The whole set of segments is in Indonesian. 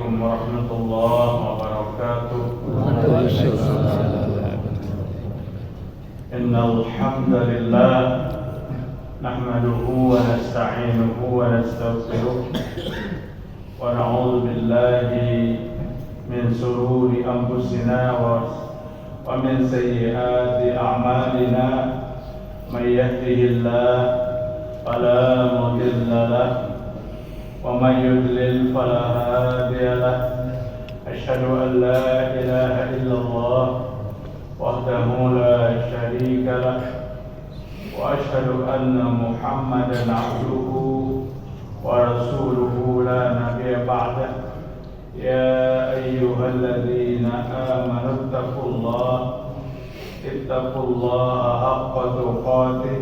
عليكم ورحمة الله وبركاته. إن الحمد لله نحمده ونستعينه ونستغفره ونعوذ بالله من شرور أنفسنا ومن سيئات أعمالنا. من يهده الله فلا مضل له ومن يضلل فلا هادي له. أشهد أن لا إله إلا الله وحده لا شريك له وأشهد أن محمدا عبده ورسوله لا نبي بعده. يا أيها الذين آمنوا اتقوا الله حق تقاته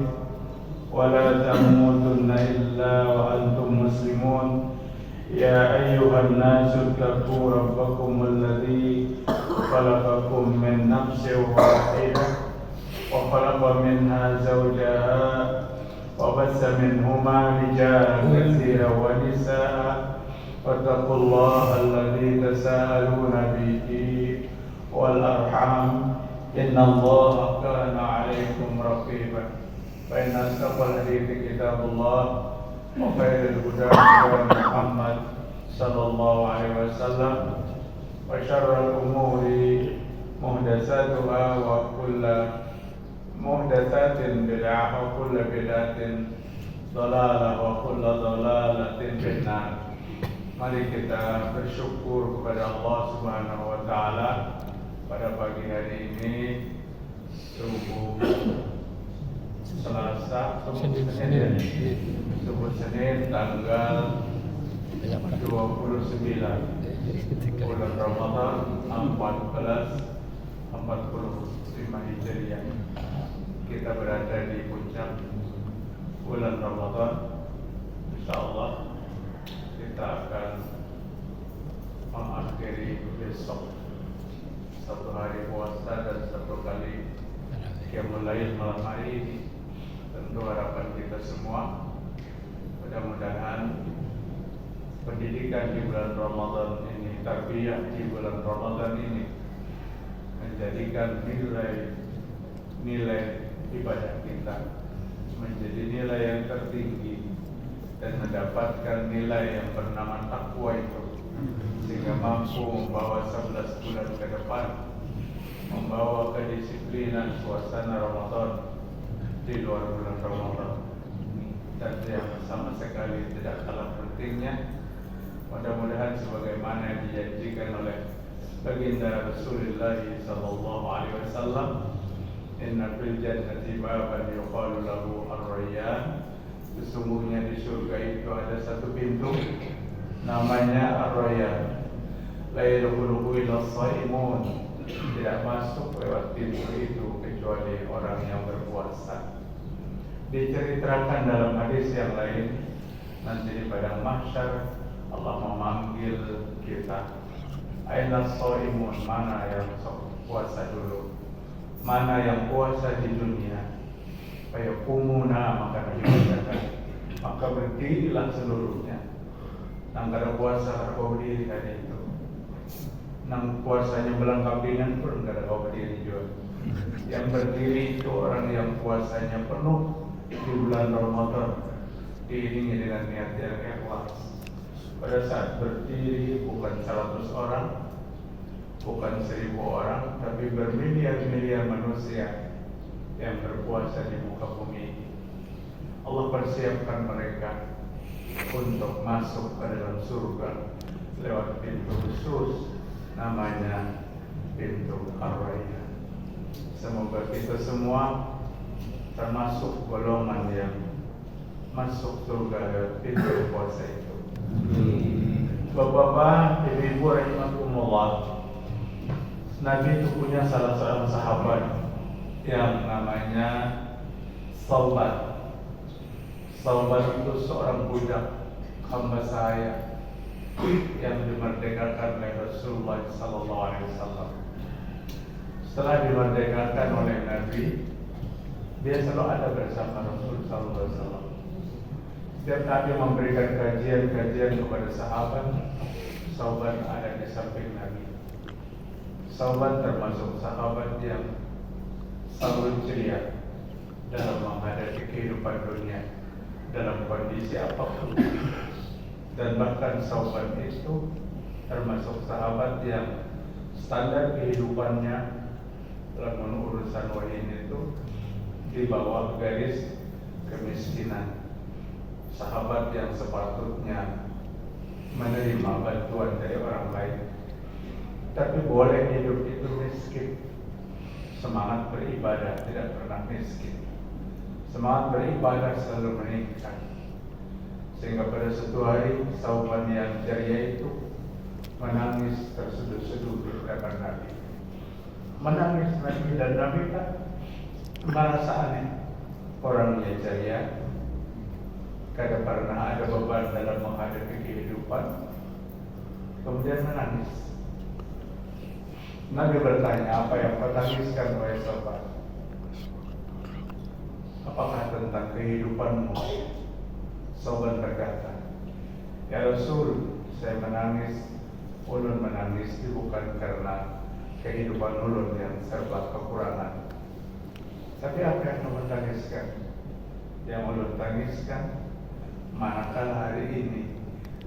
ولا تموتن إلا وأنتم مسلمون. يا أيها الناس اتقوا ربكم الذي خلقكم من نفس واحدة وخلق منها زوجها وبث منهما رجالا كثيرا ونساء واتقوا الله الذي تساءلون به والأرحام إن الله كان عليكم رقيبا. فإن أصدق الحديث كتاب الله وخير الهدى هدى محمد صلى الله عليه وسلم وشر الأمور محدثاتها وكل محدثات بدعة وكل بدعة ضلالة وكل ضلالة في النار. Mari kita bersyukur kepada Allah Subhanahu wa taala pada pagi hari ini, subuh Selasa, subuh Senin tanggal 29 bulan Ramadan 1445 Hijriah. Kita berada di puncak bulan Ramadan. Insyaallah kita akan mengakhiri besok satu hari puasa dan satu kali qiyamul lail malam hari ini. Tentu harapan kita semua mudah-mudahan pendidikan di bulan Ramadan ini, tarbiyah di bulan Ramadan ini menjadikan nilai ibadah kita menjadi nilai yang tertinggi dan mendapatkan nilai yang bernama takwa itu, sehingga mampu membawa 11 bulan ke depan, membawa kedisiplinan suasana Ramadan di luar bulan Ramadan. Dan yang sama sekali tidak kalah pentingnya, mudah-mudahan sebagaimana yang dijanjikan oleh baginda Rasulullah sallallahu alaihi wasallam, inna fil jannati baban yuqalu lahu ar-rayyan. Sesungguhnya di surga itu ada satu pintu namanya ar-rayyan. La yadkhuluhu illa as-shaimun. Tidak masuk lewat pintu itu kecuali orang yang berpuasa. Diceritakan dalam hadis yang lain, nanti di padang mahsyar Allah memanggil kita, aina shaimun, mana yang puasa dulu, mana yang puasa di dunia. Fayaqumuna, maka dibacakan, maka berdirilah seluruhnya. Nang kada puasa kada kau berdiri tadi itu. Nang puasanya melengkapinan pun kada kau berdiri juga. Yang berdiri itu orang yang puasanya penuh di bulan Ramadan, diiringi dengan niat yang ikhlas. Pada saat berdiri bukan 100 orang, bukan 1000 orang, tapi bermiliar-miliar manusia yang berpuasa di muka bumi. Allah persiapkan mereka untuk masuk ke dalam surga lewat pintu khusus namanya pintu Ar-Rayyan. Semoga kita semua termasuk golongan yang masuk surga lewat pintu puasa itu. Bapak-bapak, ibu-ibu rahimakumullah, Nabi itu punya salah seorang sahabat yang namanya Saubat. Saubat itu seorang budak hamba saya yang dimerdekakan oleh Rasulullah sallallahu alaihi wasallam. Setelah dimerdekakan oleh Nabi, dia selalu ada bersama Rasul sallallahu alaihi wasallam. Setiap Nabi memberikan kajian-kajian kepada sahabat, Sauban ada di samping Nabi. Sauban termasuk sahabat yang selalu ceria dalam menghadapi kehidupan dunia dalam kondisi apapun. Dan bahkan Sauban itu termasuk sahabat yang standar kehidupannya dalam urusan wahyu itu di bawah garis kemiskinan. Sahabat yang sepatutnya menerima bantuan dari orang lain, tapi boleh hidup itu miskin. Semangat beribadah tidak pernah miskin. Semangat beribadah selalu meningkat. Sehingga pada suatu hari Sauban yang ceria itu menangis terseduh-seduh di hadapan Nabi. Menangis Nabi, dan Nabi kan merasa aneh. Orangnya ceria, kada pernah ada beban dalam menghadapi kehidupan, kemudian menangis. Nabi bertanya, apa yang kau tangiskan wahai Sauban? Apakah tentang kehidupanmu? Sauban berkata, ya Rasul, saya menangis. Ulun menangis bukan karena kehidupan ulun yang serba kekurangan, tapi apa yang ulun tangiskan? Yang ulun tangiskan, manakala hari ini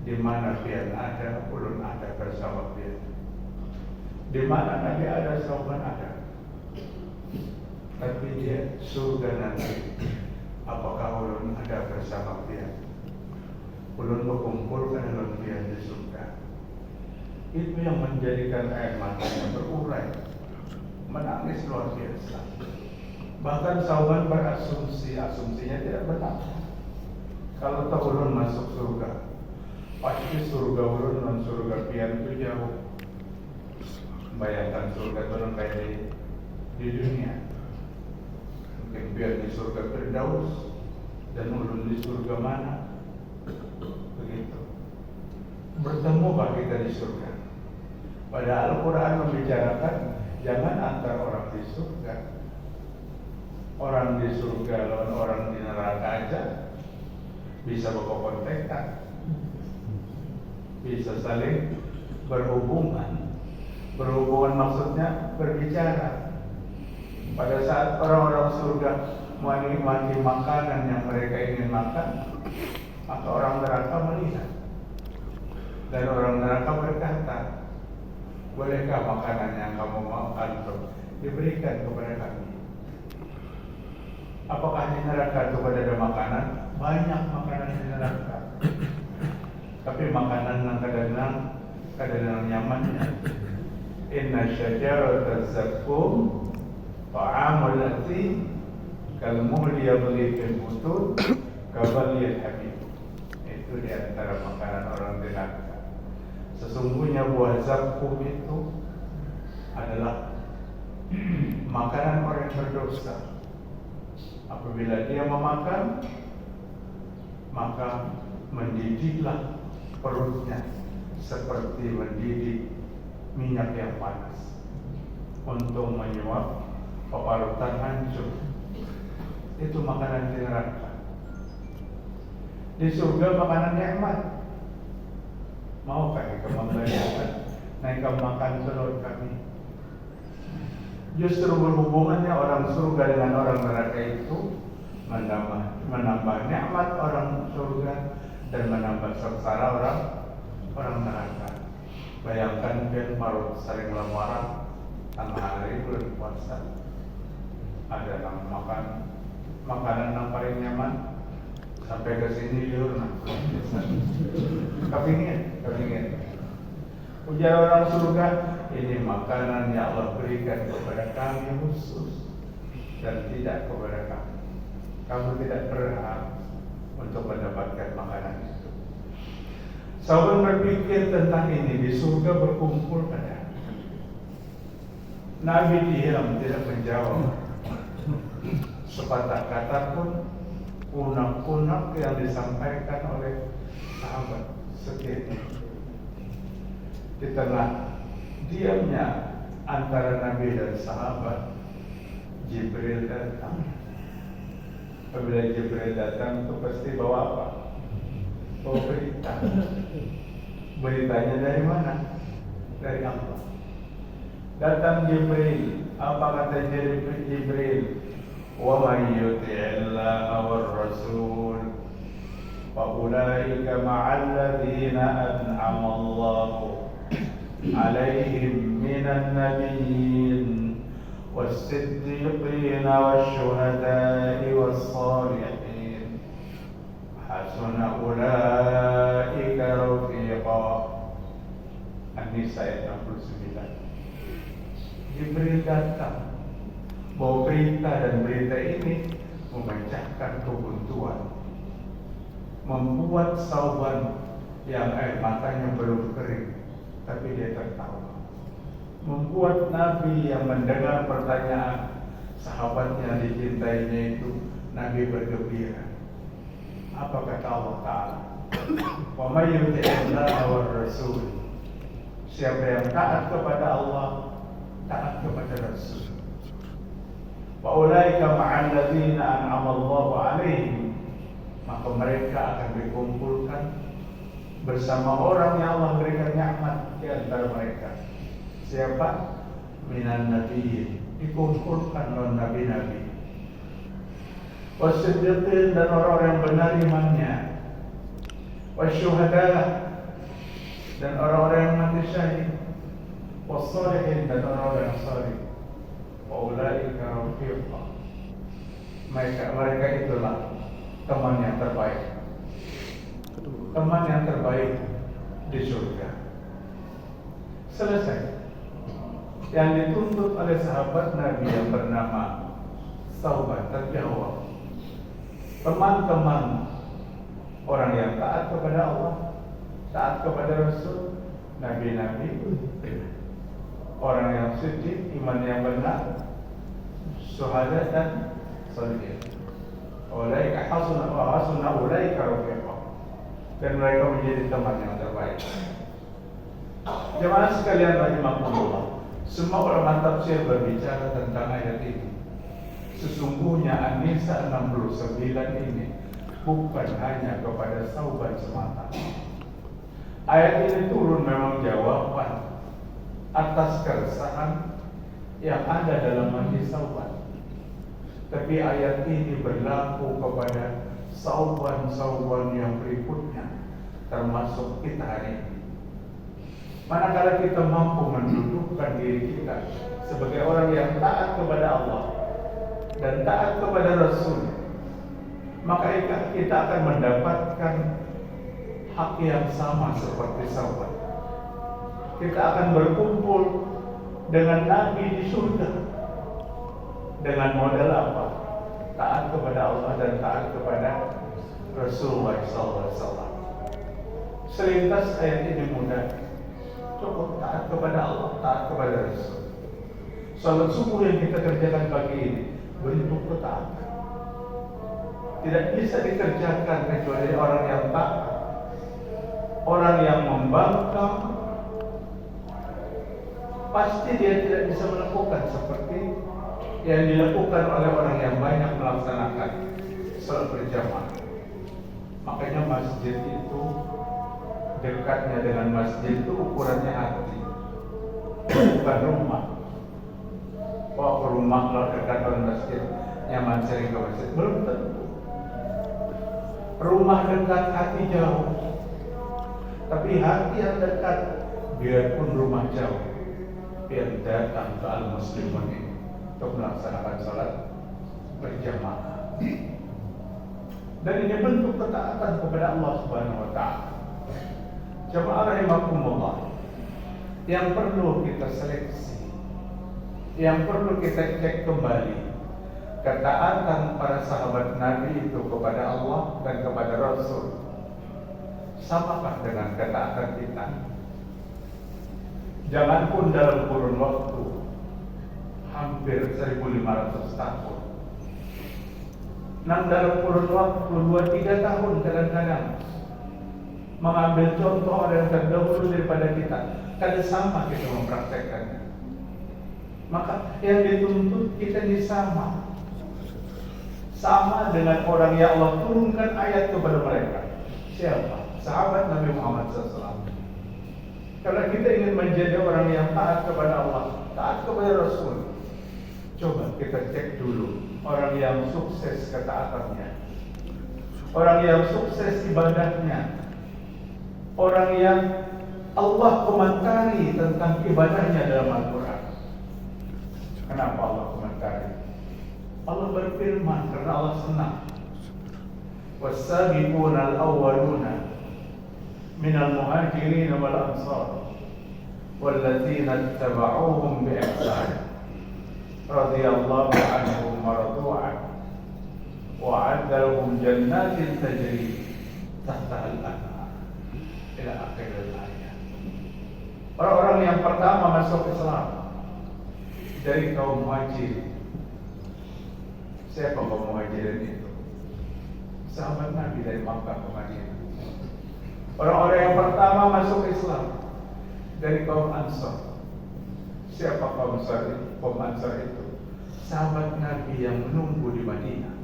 di mana pian ada, ulun ada bersama pian. Di mana Nabi ada, Sauban ada. Tapi dia surga nanti, apakah ulun ada bersama pian? Ulun berkumpulkan ulun pian di surga. Itu yang menjadikan air matanya berurai, menangis luar biasa. Bahkan Sauban berasumsi, asumsinya tidak benar. Kalau tak ulun masuk surga, pasti surga ulun dan surga pian itu jauh. Bayangkan surga turun kayak di dunia. Mungkin pian di surga Firdaus dan ulun di surga mana? Begitu. Bertemukah kita di surga? Padahal Al-Quran membicarakan jangan antar orang di surga. Orang di surga lawan orang di neraka aja bisa berkontekan, bisa saling berhubungan. Berhubungan maksudnya berbicara. Pada saat orang-orang surga menikmati makanan yang mereka ingin makan, maka orang neraka melihat. Dan orang neraka berkata, bolehkah makanan yang kamu makan diberikan kepada kami? Apakah di neraka itu ada makanan? Banyak makanan di neraka. Tapi makanan yang kadang-kadang nyamannya. Inna syajarata zaqqum ta'amul athim kalmuhli yabli fil butun kabalil habib. Itu di antara makanan orang neraka. Sesungguhnya buah zaqqum itu adalah makanan orang yang berdosa. Apabila dia memakan, maka mendidihlah perutnya seperti mendidik minyak yang panas untuk menyuap paparutan hancur. Itu makanan di neraka. Di surga makanan nikmat. Maukah kita membayangkan naik makan telur kami? Justru berhubungannya orang surga dengan orang neraka itu menambah nikmat orang surga dan menambah sengsara orang neraka. Bayangkan biar parut saling lamaran tengah hari bulan puasa, ada yang makan makanan yang paling nyaman sampai ke sini liur kepingin. Ujar orang surga, ini makanan yang Allah berikan kepada kami khusus dan tidak kepada kamu. Kamu tidak berhak untuk mendapatkan makanan itu. Sauban berpikir tentang ini, di surga berkumpul pada Nabi diam, tidak menjawab sepatah kata pun. Unek-unek yang disampaikan oleh sahabat sekian. Di tengah diamnya antara Nabi dan sahabat, Jibril datang. Apabila Jibril datang itu pasti bawa apa? Bawa berita. Beritanya dari mana? Dari Allah. Datang Jibril. Apa kata Jibril? Wa may yuti'illaha war rasul fa ulaika ma'al ladzina an'ama Allahu 'alaihim minan nabiyyin was-siddiqin wasyuhada'i was-shalihin hasuna ulaika rafiqa. An-Nisa ayat 69. Jibril datang bawa berita, dan berita ini memecahkan kebuntuan, membuat Sauban yang air matanya belum kering tapi dia tertawa, membuat Nabi yang mendengar pertanyaan sahabatnya dicintainya itu, Nabi bergembira. Apa kata Allah Ta'ala? Wa may yuti'illaha war rasul, siapa yang taat kepada Allah, taat kepada Rasul. Wa ulaika ma'al ladzina an'ama Allahu 'alaihim, maka mereka akan dikumpulkan bersama orang yang Allah berikan nikmat di antara mereka. Siapa? Minan nabiyyin, dikumpulkan oleh nabi-nabi. Wasiddiqin, dan orang-orang yang benar imannya. Wasyuhada, dan orang-orang yang mati syahid. Wassalihin, dan orang-orang yang salih. Wa ulaika rafiqa, mereka itulah teman yang terbaik, teman yang terbaik di surga. Selesai. Yang dituntut oleh sahabat Nabi yang bernama Sauban terjawab. Teman-teman orang yang taat kepada Allah, taat kepada Rasul, Nabi-Nabi, orang yang siddiq, iman yang benar, syuhada dan sholihin. Ulaika hasuna ulaika rafiqa, dan mereka menjadi teman yang terbaik. Jemaah sekalian rahimakumullah, semua ulama tafsir berbicara tentang ayat ini. Sesungguhnya An-Nisa 69 ini bukan hanya kepada Sauban semata. Ayat ini turun memang jawaban atas keresahan yang ada dalam hati Sauban. Tapi ayat ini berlaku kepada Sauban-Sauban yang berikutnya, termasuk kita hari ini. Manakala kita mampu mendudukkan diri kita sebagai orang yang taat kepada Allah dan taat kepada Rasul, maka kita akan mendapatkan hak yang sama seperti Sauban. Kita akan berkumpul dengan Nabi di surga. Dengan modal apa? Taat kepada Allah dan taat kepada Rasulullah SAW. Selintas ayat ini mudah. Cukup taat kepada Allah, taat kepada Rasul. Salat subuh yang kita kerjakan pagi ini bentuk ketaatan. Tidak bisa dikerjakan kecuali orang yang taat, orang yang membangkang. Pasti dia tidak bisa melakukan seperti yang dilakukan oleh orang yang banyak melaksanakan salat berjamaah. Makanya masjid itu, dekatnya dengan masjid itu ukurannya hati, bukan rumah. Wah, rumah kalau dekat dengan masjid nyaman sering ke masjid, belum tentu. Rumah dekat, hati jauh. Tapi hati yang dekat, biarpun rumah jauh, biar datang ke al-muslimun ini untuk melaksanakan salat berjamaah. Dan ini bentuk ketaatan kepada Allah Subhanahu wa Ta'ala. Jemaah rahimakumullah, yang perlu kita seleksi, yang perlu kita cek kembali, ketaatan para sahabat Nabi itu kepada Allah dan kepada Rasul samakah dengan ketaatan kita? Janganpun dalam kurun waktu hampir 1500 tahun, dalam kurun waktu 2-3 tahun kadang-kadang, mengambil contoh orang yang terdahulu daripada kita, kadang sama kita mempraktekkannya. Maka yang dituntut kita ini sama dengan orang yang Allah turunkan ayat kepada mereka. Siapa? Sahabat Nabi Muhammad SAW. Karena kita ingin menjadi orang yang taat kepada Allah, taat kepada Rasul. Coba kita cek dulu orang yang sukses ketaatannya, orang yang sukses ibadahnya, orang yang Allah komentari tentang ibadahnya dalam Al-Quran. Kenapa Allah komentari? Allah berfirman karena Allah senang. Was-sabiquna al-awwaluna minal muhajirin wal ansar walladzina ittaba'uuhum bi ihsan radhiyallahu anhum wa radu anhu wa 'adda lahum jannatin tajri tahtaha al-anhar ila akhir ayat. Orang-orang yang pertama masuk Islam dari kaum Muhajirin. Siapa kaum Muhajirin itu? Sahabat Nabi dari Makkah ke Madinah. Orang-orang yang pertama masuk Islam dari kaum Ansar. Siapa kaum Ansar itu? Sahabat Nabi yang menunggu di Madinah.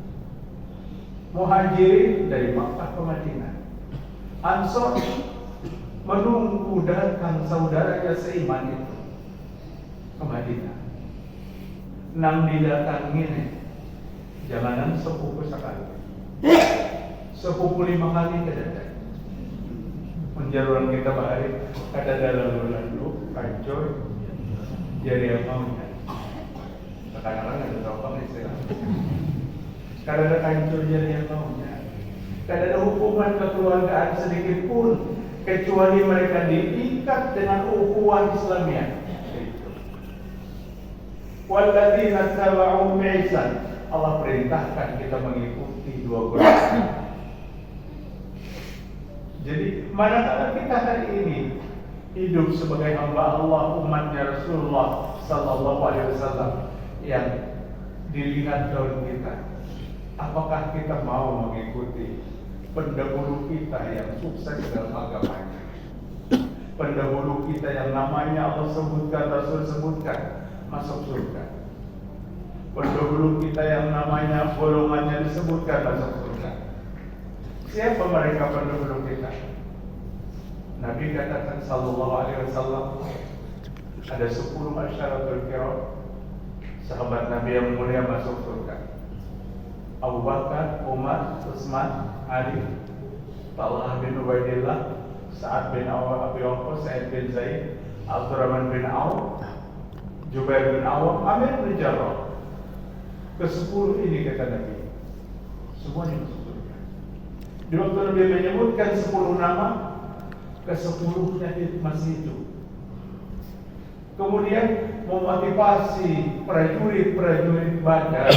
Muhajirin dari Makkah ke Madinah. Ansar menunggu datang saudaranya seiman itu ke Madinah. Nang didatangi, janganan sepupu sekali, sepupu 5 kali kedatang. Menjaruran kita bahari ada dalam lalu kancur jadi yang maunya. Kadang-kadang ada topang istilah. Kadang ada kancur jadi yang maunya. Kadang ada hubungan kekeluargaan sedikit pun kecuali mereka diikat dengan ukhuwah Islamiyah. Walladzina taba'u bi'ihsan. Allah perintahkan kita mengikuti 2 golongan. Jadi manakala kita hari ini hidup sebagai hamba Allah, umatnya Rasulullah sallallahu alaihi wasallam yang dilihat daun kita, apakah kita mau mengikuti pendahulu kita yang sukses dalam agamanya, pendahulu kita yang namanya Allah sebutkan, Rasul sebutkan, masuk surga, pendahulu kita yang namanya golongannya disebutkan masuk surga? Siapa mereka pendahulu kita? Nabi katakan sallallahu alaihi wasallam ada 10 asyaratul kiram, sahabat Nabi yang mulia masuk surga. Abu Bakar, Umar, Utsman, Ali, Talha bin Ubaidillah, Sa'ad bin Abi Waqqas, Sa'id bin Zaid, Abdurrahman bin Auf, Jubair bin Awam, Amir bin Jarrah. Ke-10 ini kata Nabi, semuanya masuk surga. Di waktu Nabi menyebutkan 10 nama, ke-10-nya masih hidup. Kemudian memotivasi prajurit-prajurit Badar.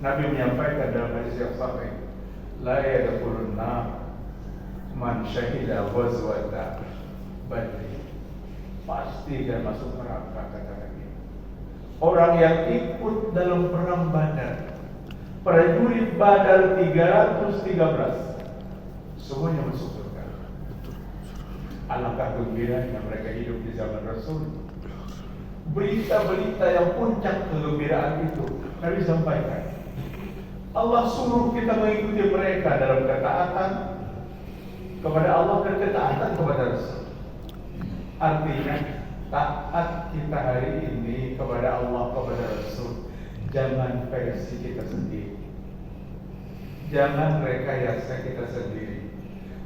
Nabi menyampaikan dalam hadis yang sahih, la yadkhulun nar man syahida ghazwata Badr. Pasti dia masuk neraka kata Nabi. Orang yang ikut dalam perang Badar, prajurit Badar 313, semuanya masuk surga. Alangkah gembiranya mereka hidup di zaman Rasul. Berita-berita yang puncak kegembiraan itu Nabi sampaikan. Allah suruh kita mengikuti mereka dalam ketaatan kepada Allah dan ketaatan kepada Rasul. Artinya taat kita hari ini kepada Allah, kepada Rasul, jangan versi kita sendiri, jangan rekayasa kita sendiri,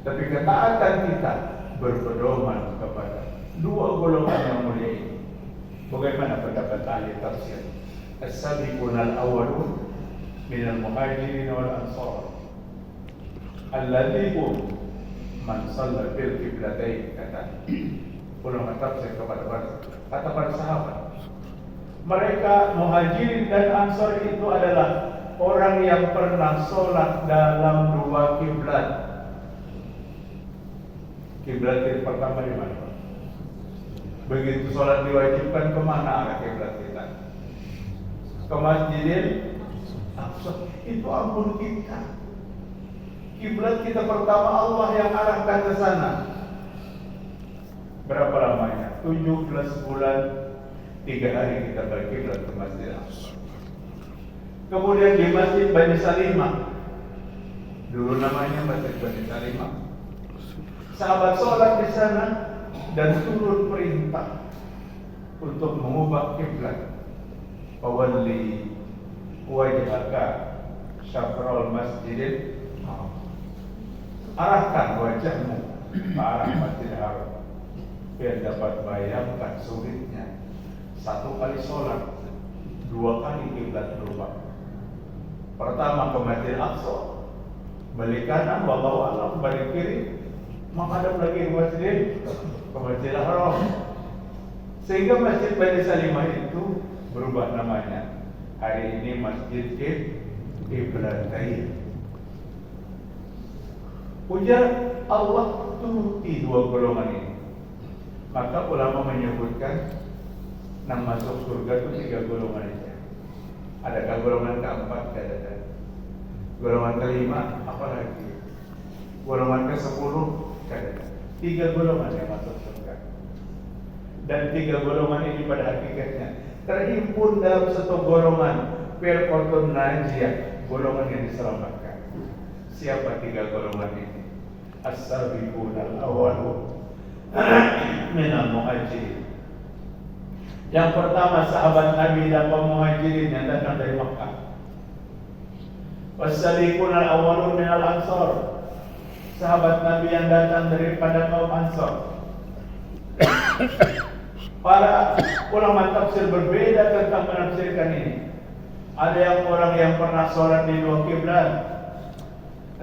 tapi ketaatan kita berpedoman kepada 2 golongan yang mulia ini. Bagaimana pendapat ahli tafsir? As-sabiquna al-awwalun minal muhajirin wal ansar alladzina man shalla fil qiblatain, kata ulama tafsir kepada para sahabat. Mereka muhajirin dan ansar itu adalah orang yang pernah sholat dalam 2 kiblat. Kiblat yang pertama di mana? Begitu sholat diwajibkan, kemana arah kiblat kita? Ke Masjidil Aqsa. Itu ampun kita. Kiblat kita pertama Allah yang arahkan ke sana. Berapa lamanya? 17 bulan 3 hari kita berkiblat ke Masjidil Aqsa. Kemudian di Masjid Bani Salimah, dulu namanya Masjid Bani Salimah, sahabat sholat di sana dan turun perintah untuk mengubah kiblat. Fawalli wajhaka syatrul masjidil haram. Arahkan wajahmu ke arah Masjidil Haram biar dapat bayangkan sulitnya satu kali sholat, dua kali kiblat berubah. Pertama ke Masjidil Aqsa, balik kanan, wallahu a'lam, balik kiri, menghadap lagi ke Masjidil Haram. Sehingga Masjid Bani Salimah itu berubah namanya. Hari ini Masjid Qiblatain. Ujar Allah turuti dua golongan ini. Maka ulama menyebutkan yang masuk surga itu 3 golongan saja. Adakah golongan keempat? Tidak ada. Golongan kelima apalagi? Golongan ke-10 tidak ada. 3 golongan yang masuk surga. Dan 3 golongan ini pada hakikatnya terhimpun dalam satu golongan, firqatun najiyah, golongan yang diselamatkan. Siapa 3 golongan ini? As-sabiqunal awwalun minal muhajirin. Yang pertama sahabat Nabi dan kaum muhajirin yang datang dari Makkah. Was-sabiqunal awwalun minal ansar, sahabat Nabi yang datang daripada kaum Ansar. Para ulama tafsir berbeda tentang menafsirkan ini. Ada yang orang yang pernah sholat di 2 kiblat,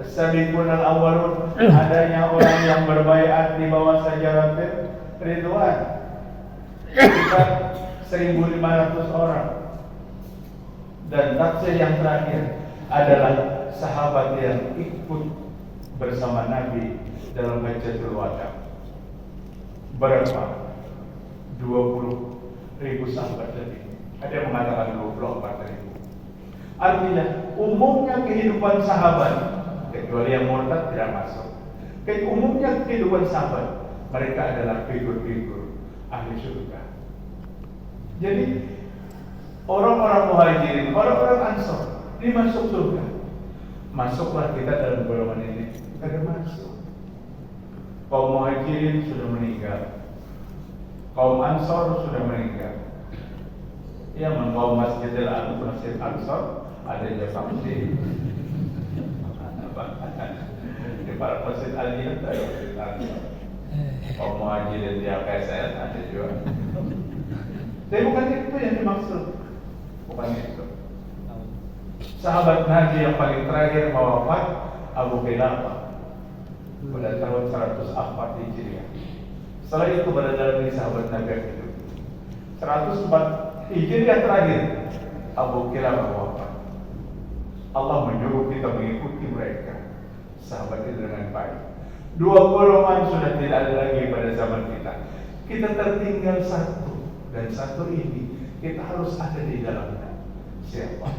as-sabiqunal awwalun, adanya orang yang berbaiat di bawah Syajaratul Ridwan, sekitar 1.500 orang. Dan tafsir yang terakhir adalah sahabat yang ikut bersama Nabi dalam Hajjatul Wada. Berapa? 20.000 sahabat lebih. Ada yang mengatakan 24.000. Artinya umumnya kehidupan sahabat, kecuali yang murtad tidak masuk, umumnya kehidupan sahabat, mereka adalah figur-figur ahli surga. Jadi orang-orang muhajirin, orang-orang ansor ini masuk surga. Masuklah kita dalam golongan ini. Kita masuk. Kaum muhajirin sudah meninggal, kaum ansor sudah meninggal. Ya, kaum Masjidil Ansor ada yang vaksin. Di para Masjid Al-Jihad ada Masjid Ansor. Kaum muhajirin di KSN ada juga. Tapi bukan itu yang dimaksud. Bukan itu. Sahabat Nabi yang paling terakhir wafat Abu Kilabah pada tahun 104 Hijriah. Setelah itu berada di sahabat Nabi itu 104 Hijriah terakhir Abu Kilabah wafat. Allah menyuruh kita mengikuti mereka, sahabat itu, dengan baik. 2 golongan sudah tidak ada lagi pada zaman kita. Kita tertinggal satu, dan satu ini kita harus ada di dalamnya. Siapa?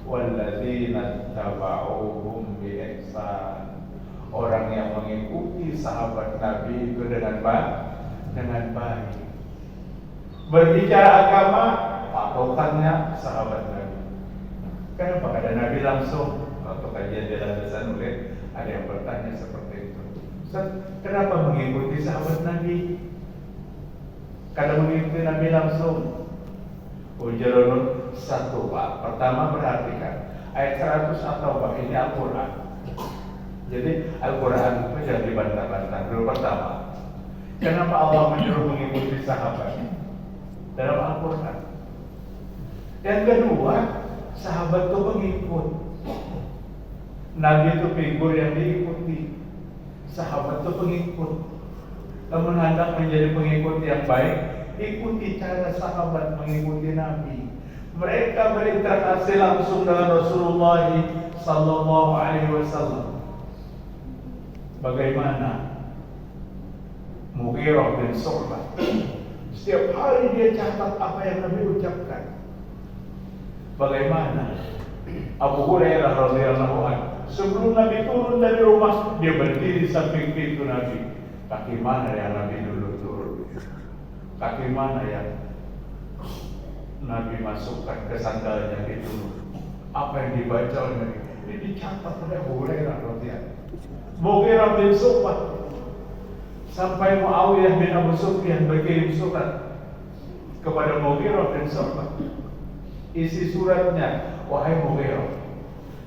Walladzina taba'uhum bi ihsan, orang yang mengikuti sahabat Nabi itu dengan baik. Berbicara agama, patokannya sahabat Nabi. Kenapa ada Nabi langsung? Waktu kajian di landasan oleh ada yang bertanya seperti itu. Kenapa mengikuti sahabat Nabi? Karena mengikuti Nabi langsung. Ujarun 1, Pak. Pertama perhatikan ayat 100 atau Pak, ini Al-Quran. Jadi Al-Quran itu jangan dibantah-bantah. Dulu pertama, kenapa Allah menyuruh mengikuti sahabat dalam Al-Quran? Yang kedua, sahabat itu pengikut. Nabi itu figur yang diikuti, sahabat itu pengikut. Namun hendak menjadi pengikut yang baik, ikuti cara sahabat mengikuti Nabi. Mereka berinteraksi langsung dengan Rasulullah sallallahu alaihi wasallam. Bagaimana? Mughirah bin Syu'bah setiap hari dia catat apa yang Nabi ucapkan. Bagaimana? Abu Hurairah radhiyallahu anhu sebelum Nabi turun dari rumah, dia berdiri samping pintu Nabi. Kaki mana yang Nabi dulu turun? Kaki mana yang Nabi masukkan ke sandalnya itu? Apa yang dibaca oleh Nabi? Ini dicatat oleh Abu Hurairah radhiyallahu anhu. Mughirah bin Syu'bah Sampai Muawiyah bin Abu Sufyan berkirim surat kepada Mughirah bin Syu'bah. Isi suratnya, wahai Mughirah,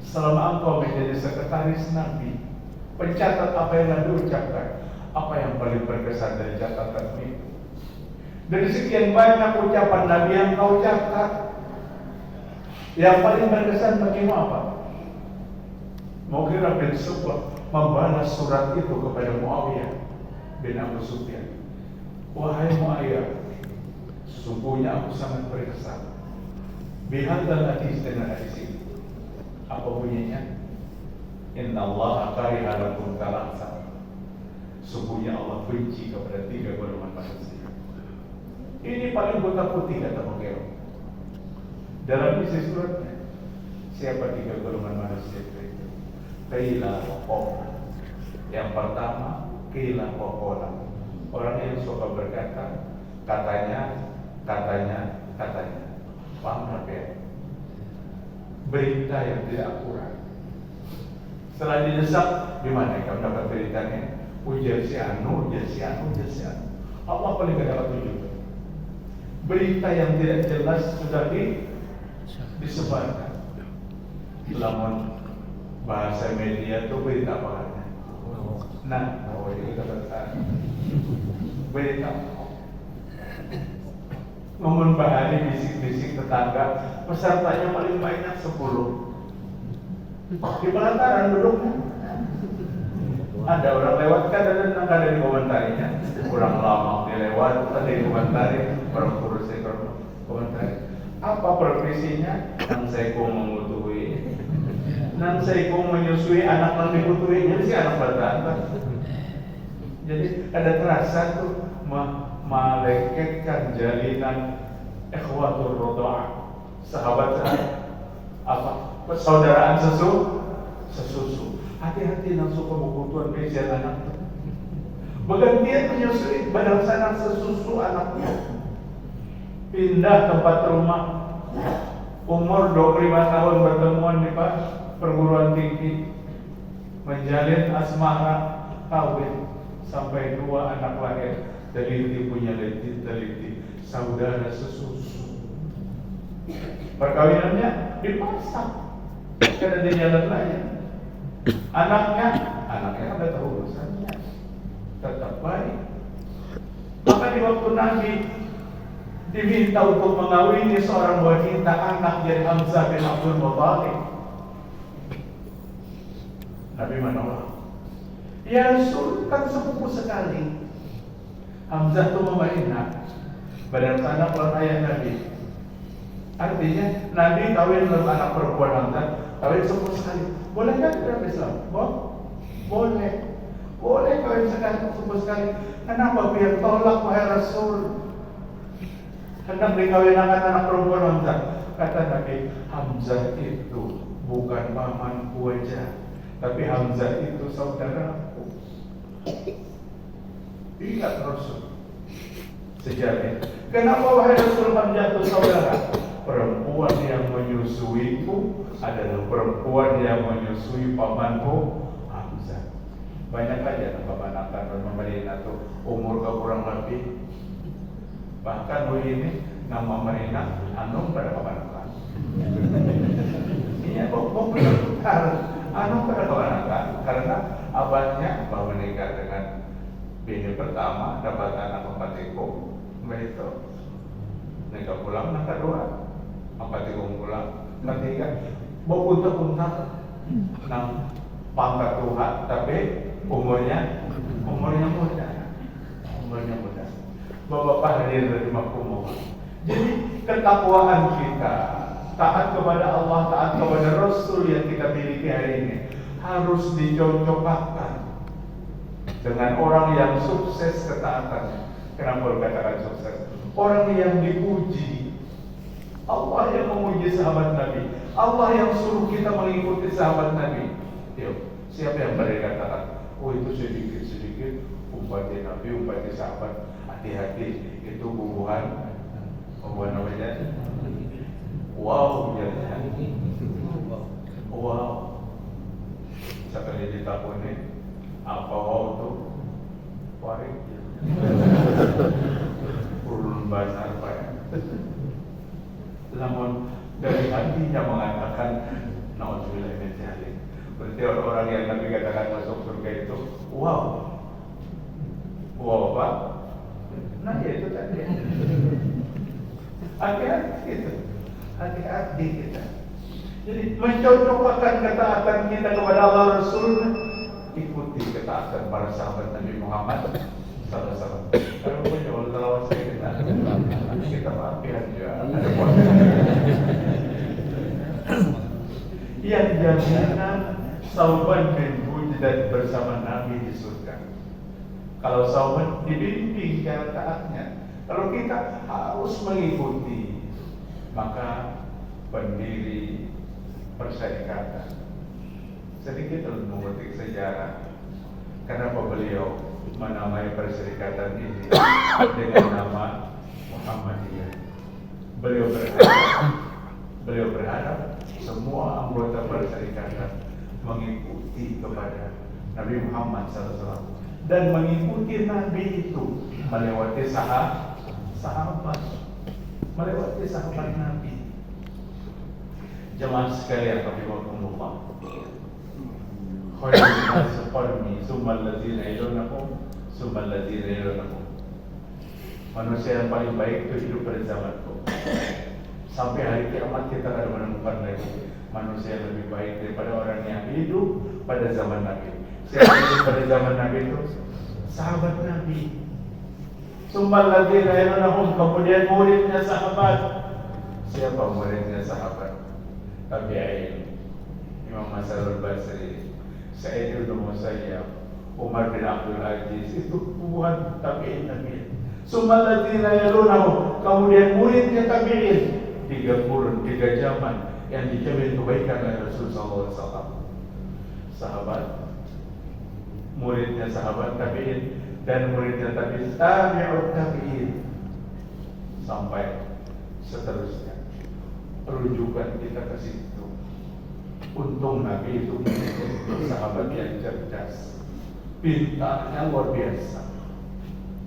selama engkau menjadi sekretaris Nabi, pencatat apa yang Nabi ucapkan, apa yang paling berkesan dari catatanmu itu? Dari sekian banyak ucapan Nabi yang kau catat, yang paling berkesan bagimu apa? Mughirah bin Syu'bah membalas surat itu kepada Muawiyah bin Abu Sufyan. Wahai Muawiyah, sesungguhnya aku sangat berkesan bihadzal hadis, dengan hadis ini. Apa bunyinya? Inna Allah kariha lakum talaqsa. Sesungguhnya Allah benci kepada 3 golongan manusia. Ini paling buta putih, kata Mughirah dalam isi suratnya. Siapa 3 golongan manusia itu? Qila wa qala. Yang pertama, qila wa qala. Orang yang suka berkata, katanya. Paham tak ya? Berita yang tidak akurat. Setelah didesak, di mana kamu dapat beritanya? Ujar si anu. Allah paling gak dapat tunjuk. Berita yang tidak jelas sudah disebarkan. Lamun bahasa media itu berita apa? Nah, itu dapat berita. Ngomong bahari bisik-bisik tetangga, pesertanya paling banyak 10. Di pelataran duduknya. Ada orang lewat, kadang ada di komentarinya. Kurang lama dilewat, ada di komentari, orang kurusnya komentari. Apa profesinya? Nang saya mengutuhi, nang saya menyusui anak yang dibutuhi. Jadi si anak bertambah. Jadi ada terasa tuh meleketkan jalinan ikhwatul rodoa, sahabat apa, persaudaraan sesusu. Hati-hati nang suka bukutuan besian anak. Bergantian menyusui badan sana sesusu anaknya. Pindah tempat rumah. Umur 25 tahun bertemuan di perguruan tinggi, menjalin asmara, kawin sampai 2 anak lahir. Teliti punya teliti, saudara sesusu. Perkawinannya dipasang karena dia jalan lain. Anaknya ada tahu urusannya, tetap baik. Maka di waktu Nabi diminta untuk mengawini seorang wanita, anak dari Hamzah bin Abdul Muthalib, Nabi menolak. Ya Rasul, kan sepupu sekali. Hamzah itu memerintah badan sana kalau ayah Nabi. Artinya Nabi kawin dengan anak perempuan Hamzah, kawin sepupu sekali. Boleh kan dalam Islam? Boleh kawin sekali, sepupu sekali. Kenapa biar tolak wahai Rasul? Hendak dikawinkan anak perempuan Hamzah. Kata Nabi, Hamzah itu bukan pamanku aja, tapi Hamzah itu saudaraku. Ingat Rasul sejarah. Kenapa wahai Rasul Hamzah itu saudara? Perempuan yang menyusuiku adalah perempuan yang menyusui pamanku Hamzah. Banyak aja bapak-bapak pemerintah itu umur kurang lebih. Bahkan ini nama mereka anu pada kawan-kawan. Iya, benar. Anu pada kawan-kawan karena abahnya bahwa menikah dengan bini pertama dapat anak 4 ekor, begitu. Nikah pulang anak kedua, 4 ekor pulang, ketiga, bawa punta-punta, nang pangkat Tuhan, tapi umurnya muda. Bapak hadir dari makmum. Jadi ketakwaan kita, taat kepada Allah, taat kepada Rasul yang kita miliki hari ini harus dicocokkan dengan orang yang sukses ketaatannya. Kenapa dikatakan sukses? Orang yang dipuji. Allah yang memuji sahabat Nabi. Allah yang suruh kita mengikuti sahabat Nabi. Yuk, siapa yang mereka katakan? Oh itu sedikit umpati Nabi, umpati sahabat. Hati-hati, itu hubungan namanya. Wow, wow. Sekali ditakuni apa wow itu? warik urun bahasa apa ya, namun dari hatinya mengatakan naudzubillah min dzalik. Berarti orang-orang yang Nabi katakan masuk surga itu wow apa? Nah itu tadi hati-hati gitu, hati-hati kita. Jadi mencocokkan ketaatan kita kepada Allah Rasul, ikuti ketaatan para sahabat Nabi Muhammad SAW. Kalau punya ulama kita maafkan juga. Yang jaminan Sauban bin Wujdat bersama Nabi di surga. Kalau Sauban dibimbing cara taatnya, kalau kita harus mengikuti, maka pendiri persyarikatan. Sedikit mengutik sejarah kenapa beliau menamai persyarikatan ini dengan nama Muhammadiyah. Beliau berharap semua anggota persyarikatan mengikuti kepada Nabi Muhammad SAW dan mengikuti Nabi itu melewati sahabat Nabi. Jemaah sekalian, rahimakumullah. Khairun nas qarni tsumma alladziina yalunakum tsumma alladziina yalunakum. Manusia yang paling baik itu hidup pada zamanku. Sampai hari kiamat kita akan menemukan lagi manusia yang lebih baik daripada orang yang hidup pada zaman Nabi. Siapa hidup pada zaman Nabi itu? Sahabat Nabi. Tsumma alladziina yalunakum, kemudian muridnya sahabat. Siapa muridnya sahabat? Tabi'in. Imam Hasan al-Basri, Sa'id bin Musayyab, Umar bin Abdul Aziz, itu bukan tabi'in. Tsumma alladziina yalunahum, kemudian muridnya tabi'in. 3 kurun, 3 zaman yang dijamin kebaikan oleh Rasulullah SAW. Sahabat, muridnya sahabat tabi'in, dan muridnya tabi'in, tabi'ut tabi'in, sampai seterusnya. Rujukan kita ke situ. Untung Nabi itu sahabat yang cerdas, pintarnya luar biasa.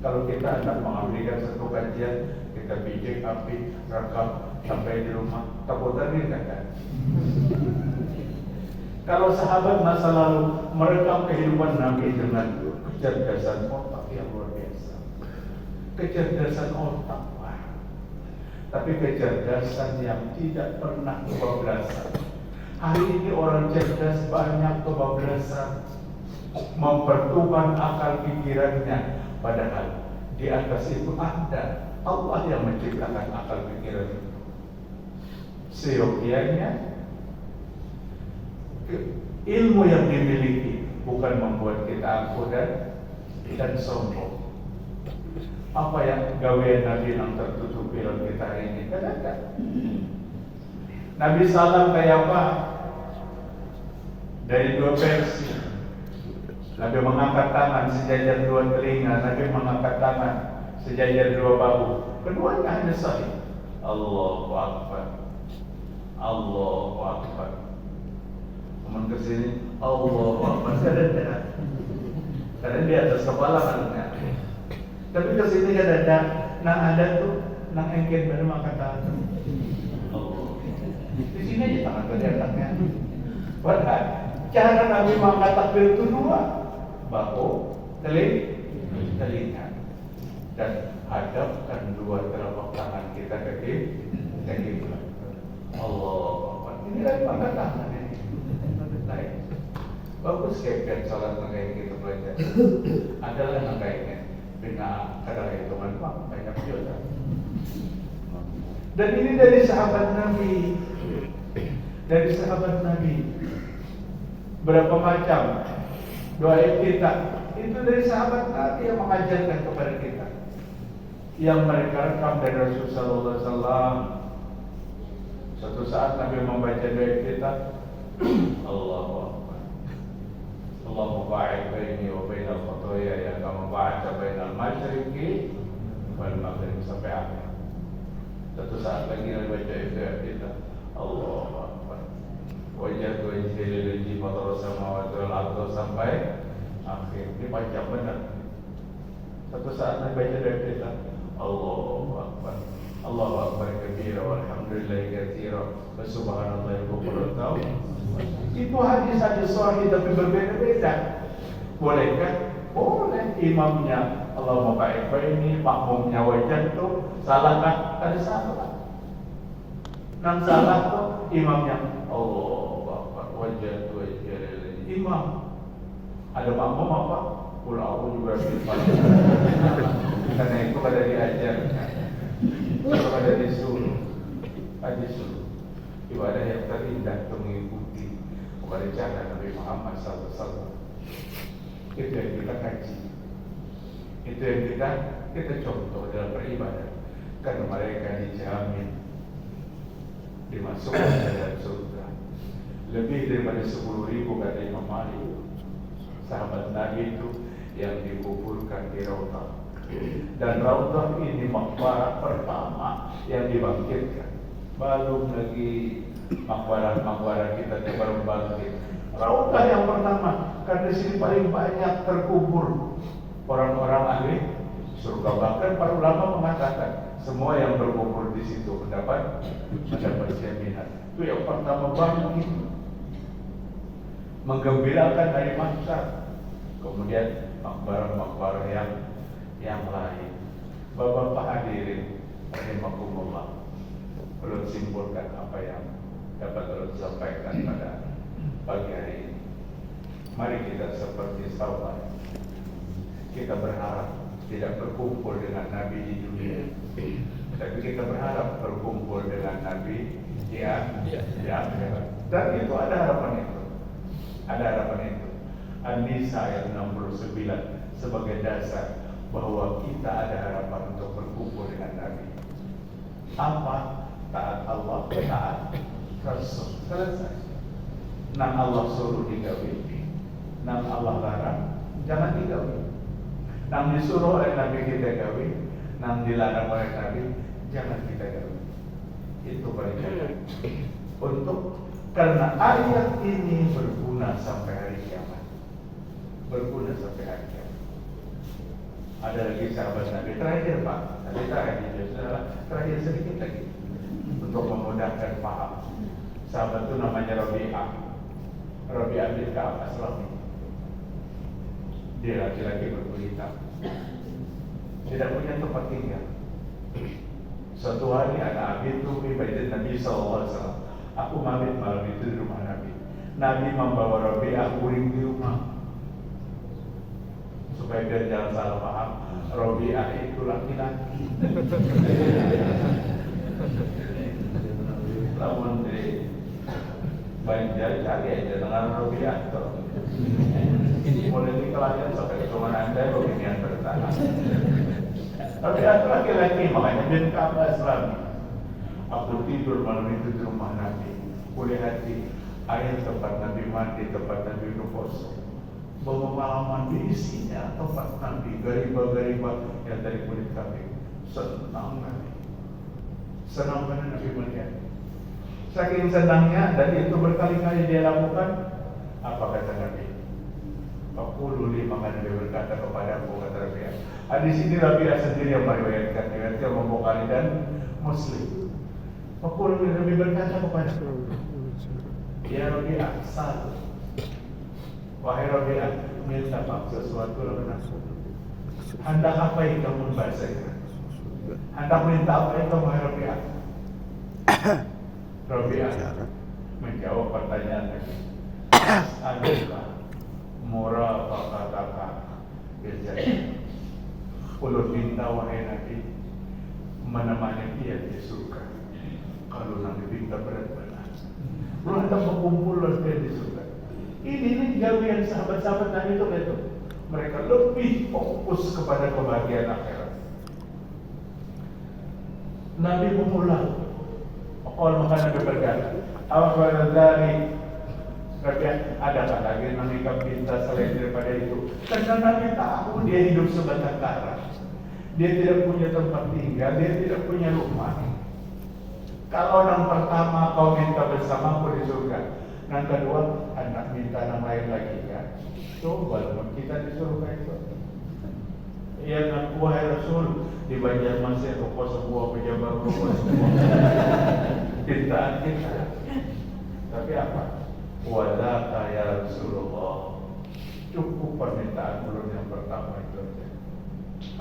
Kalau kita hendak mengambilkan satu kajian, kita bijak api, rekam sampai di rumah, takutan ini kan? Kalau sahabat masa lalu merekam kehidupan Nabi dengan kecerdasan otak yang luar biasa, kecerdasan otak, tapi kecerdasan yang tidak pernah kebablasan. Hari ini orang cerdas banyak kebablasan, mempertukan akal pikirannya, padahal di atas itu ada Allah yang menciptakan akal pikiran itu. Seyogianya ilmu yang dimiliki bukan membuat kita angkuh dan sombong. Apa yang gawean Nabi yang tertutup dalam kita hari ini? Kadang-kadang Nabi salam kayak apa? Dari 2 versi. Nabi mengangkat tangan sejajar 2 telinga, Nabi mengangkat tangan sejajar 2 bahu. Keduanya hanya sahih. Allahu Akbar, Allahu Akbar. Teman kesini, Allahu Akbar. Karena di atas kepala kan. Tapi kesini kan ada, nang ada tuh, nang engket baru makan tangan. Oh, di sini aja tangan tadi anaknya. Padahal cara Nabi mengangkat takbir itu 2, bahu, telinga, dan hadapkan 2 telapak tangan kita ke kiblat. Allah, ini kan mengangkat tangan ini. Bagus kayak sholat kayak gitu belajar. Adalah yang kayaknya. Bina kadang hitungan banyak juga. Dan ini dari sahabat Nabi. Dari sahabat Nabi. Berapa macam doa kita itu dari sahabat Nabi yang mengajarkan kepada kita. Yang mereka rekam dari Rasulullah SAW. Suatu saat Nabi membaca doa kita, Allahu Akbar. Allahumma ba'id baini wa bainal khataaya ya kama ba'adta bainal masyriqi wal maghrib, sampai akhir. Satu saat lagi Nabi baca itu kita, Allahu Akbar. Wajhatu wajhi lillazi fatara samawati wal arda, sampai akhir. Ini panjang benar. Satu saat Nabi baca doa kita, Allahu Akbar, Allahu Akbar kabira, walhamdulillahi katsira, wa subhanallahi bukratan. Itu hadis-hadis sahih tapi berbeda-beda. Bolehkah? Boleh. Imamnya Allahumma baik ini, makmumnya wajah itu salahkah? Ada salah. Nang salah tuh imamnya Allahu Akbar wajah imam. Ada makmum apa? Kul aku juga bisa. Karena itu kada diajarkan, kada disuruh. Ibadah yang terindah untuk mengikuti kepada cara Nabi Muhammad SAW. Itu yang kita kaji, itu yang kita contoh dalam beribadah. Karena mereka dijamin dimasukkan ke dalam surga lebih daripada 10.000 kata Imam Malik. Sahabat Nabi itu yang dikuburkan di Raudhah, dan Raudhah ini makbarah pertama yang dibangkitkan. Belum lagi makbarah kita yang baru bangkit. Raudhah yang pertama, karena di sini paling banyak terkubur orang-orang ahli surga. Bahkan para ulama mengatakan semua yang berkubur di situ mendapat jaminan. Itu yang pertama bangkit, menggembirakan hari mahsyar. Kemudian makbarah-makbarah yang lain. Bapak-bapak hadirin rahimakumullah, perlu simpulkan apa yang dapat perlu disampaikan pada pagi hari ini. Mari kita seperti sahabat, kita berharap tidak berkumpul dengan Nabi di dunia, tapi kita berharap berkumpul dengan Nabi di akhirat. Dan itu ada harapan itu. Ada harapan itu. An-Nisa ayat 69 sebagai dasar bahwa kita ada harapan untuk berkumpul dengan Nabi. Apa? Taat Allah, taat Rasul. Selesai. Nang Allah suruh digawi, nang Allah larang jangan digawi. Nang disuruh oleh Nabi kita gawi, nang dilarang oleh Nabi jangan kita gawi. Itu paling untuk, karena ayat ini berguna sampai hari kiamat. Berguna sampai hari kiamat. Ada lagi sahabat Nabi terakhir Pak, tadi terakhir sedikit lagi untuk memudahkan paham. Sahabat itu namanya Rabi'ah bin Ka'ab Aslami. Dia laki-laki berkulit hitam, tidak punya tempat tinggal. Suatu hari anak Abi itu baitin Nabi SAW. Aku mabit malam itu di rumah Nabi. Nabi membawa Rabi'ah uring di rumah. Supaya biar jangan salah paham, Rabi'ah itu laki-laki. Lamun di Banjar cari aja dengan Rabi'ah itu. Ini politik kelahiran sampai cuma anda beginian bertahan. Rabi'ah itu laki-laki, makanya bin Ka'ab Aslami. Aku tidur malam itu di rumah Nabi. Boleh hati air tempat Nabi mandi, tempat Nabi berpuasa. Bahwa malaman diisinya tempat Nabi, gariba-gariba yang dari kulit kambing. Senang Nabi. Senang benar Nabi melihat. Saking senangnya, dan itu berkali-kali dia lakukan. Apa kata Nabi? Aku luli, maka Nabi berkata kepada aku, kata Rabi'ah. Di sini Rabi'ah sendiri yang meriwayatkan, riwayat Imam Bukhari dan Muslim. Aku Nabi berkata kepada aku, ya Rabi'ah, satu. Wahai Rabi'ah, minta maaf sesuatu lawan aku. Hendak apa yang kamu bahasanya? Hendak minta apa yang kamu, wahai Rabi'ah? Rabi'ah menjawab pertanyaan lagi. Adakah murah kata-kata berjaya? Ulun minta wahai Nabi menemani dia di surga. Kalau Nabi minta berat-berat, belum ada berkumpul dia di surga. Ini gawian sahabat-sahabat Nabi itu. Mereka lebih fokus kepada kebahagiaan akhirat. Nabi mengulang. Kalau maka Nabi berkata, awal dari adakah lagi mengikat kita selain daripada itu? Karena Nabi tahu dia hidup sebatang. Dia tidak punya tempat tinggal, dia tidak punya rumah. Kalau yang pertama kau minta bersamaku di surga, yang kedua anak minta yang lain lagi kan? Coba kita di surga itu. Yang ngaku wahai Rasul di Banjarmasin rokok semua, pejabat rokok semua. Cintaan kita. Tapi apa? Wadaka ya Rasulullah. Cukup permintaan ulun yang pertama itu aja.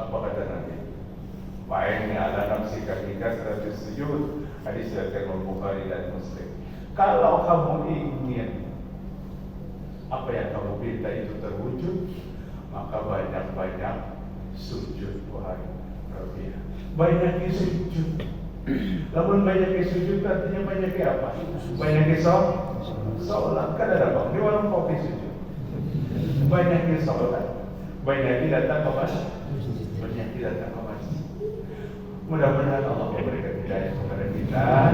Apa kata Nabi? Wa'ini ala nafsika bikasratis sujud. Hadis riwayat Bukhari dan Muslim. Kalau kamu ingin apa yang kamu minta itu terwujud, maka banyak-banyak sujud. Wahai Rabbi, banyak sujud. Namun banyak sujud artinya banyak apa? Banyak sholat. Kan ada bang di warung kopi sujud. Banyak sholat, banyak datang ke masjid, banyak datang ke masjid. Mudah-mudahan Allah memberikan hidayah kepada kita,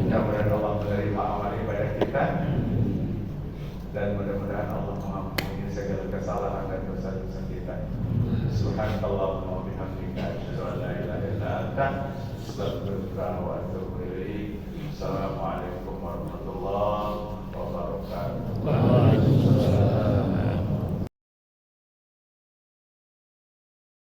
mudah-mudahan Allah menerima amal ibadah kita, dan mudah-mudahan Allah mengampuni segala kesalahan dan dosa-dosa kita. Subhanallahumma wa bihamdika, asyhadu an la ilaha illa anta, astaghfiruka wa atubu ilaik. Assalamualaikum warahmatullahi wabarakatuh.